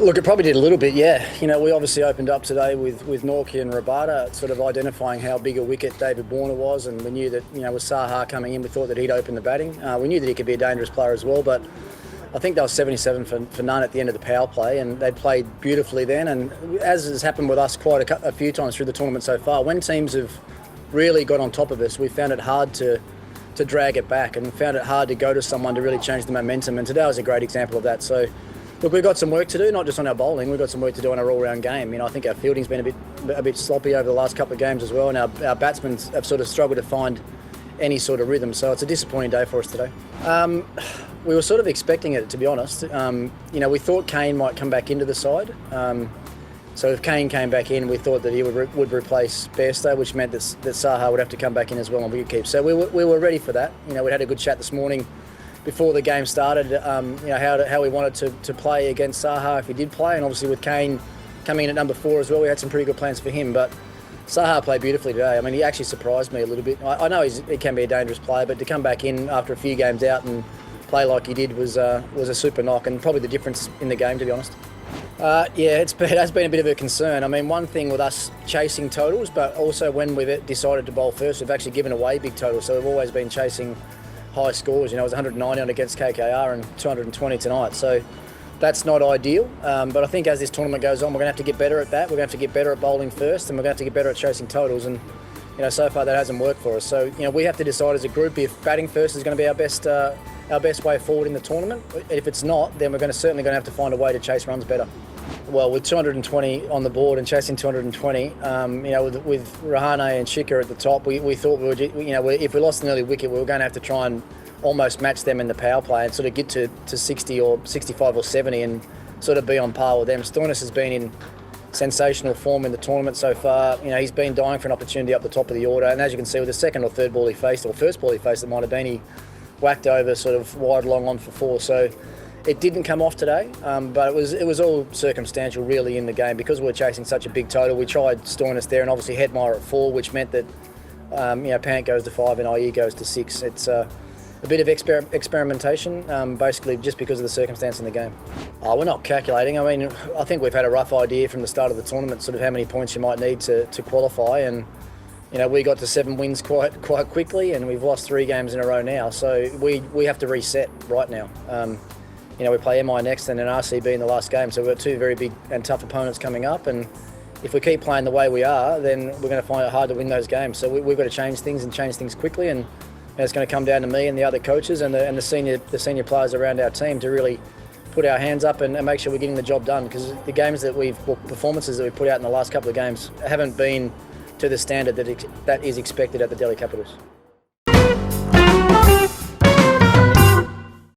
Look, it probably did a little bit, yeah. We obviously opened up today with Norkie and Rabada, sort of identifying how big a wicket David Warner was, and we knew that, with Saha coming in, we thought that he'd open the batting. We knew that he could be a dangerous player as well, but I think they were 77 for none at the end of the power play, and they played beautifully then. And as has happened with us quite a few times through the tournament so far, when teams have really got on top of us, we found it hard to drag it back and found it hard to go to someone to really change the momentum. And today was a great example of that. So, look, we've got some work to do, not just on our bowling. We've got some work to do on our all-round game. I think our fielding's been a bit sloppy over the last couple of games as well, and our batsmen have sort of struggled to find any sort of rhythm. So it's a disappointing day for us today. We were sort of expecting it, to be honest. We thought Kane might come back into the side. So if Kane came back in, we thought that he would replace Bairstow, which meant that Saha would have to come back in as well on wicket keep. So we were ready for that. We had a good chat this morning before the game started, how we wanted to play against Saha if he did play, and obviously with Kane coming in at number 4 as well, we had some pretty good plans for him. But Saha played beautifully today. I mean, he actually surprised me a little bit. I know he can be a dangerous player, but to come back in after a few games out and play like he did was a super knock, and probably the difference in the game, to be honest. It has been a bit of a concern. I mean, one thing with us chasing totals, but also when we've decided to bowl first, we've actually given away big totals. So we've always been chasing high scores. It was 190 on against KKR and 220 tonight. So that's not ideal. But I think as this tournament goes on, we're going to have to get better at that. We're going to have to get better at bowling first, and we're going to have to get better at chasing totals. And so far that hasn't worked for us. So we have to decide as a group if batting first is going to be our best way forward in the tournament. If it's not, then we're certainly going to have to find a way to chase runs better. Well, with 220 on the board and chasing 220, with Rahane and Shikha at the top, we thought if we lost an early wicket, we were going to have to try and almost match them in the power play and sort of get to 60 or 65 or 70 and sort of be on par with them. Stoinis has been in sensational form in the tournament so far. He's been dying for an opportunity up the top of the order, and as you can see with the second or third ball he faced, or first ball he faced, it might have been, he whacked over sort of wide long on for 4. So it didn't come off today, but it was all circumstantial really in the game. Because we were chasing such a big total, we tried Stoinis there, and obviously Hetmeyer at 4, which meant that Pant goes to 5 and Iyer goes to 6. It's a bit of experimentation, basically just because of the circumstance in the game. We're not calculating. I mean, I think we've had a rough idea from the start of the tournament, sort of how many points you might need to qualify, and we got to 7 wins quite quickly, and we've lost 3 games in a row now. So we have to reset right now. We play MI next and then RCB in the last game, so we've got 2 very big and tough opponents coming up, and if we keep playing the way we are, then we're going to find it hard to win those games. So we've got to change things quickly, and it's going to come down to me and the other coaches and the senior players around our team to really put our hands up and make sure we're getting the job done, because the performances that we've put out in the last couple of games haven't been to the standard that is expected at the Delhi Capitals.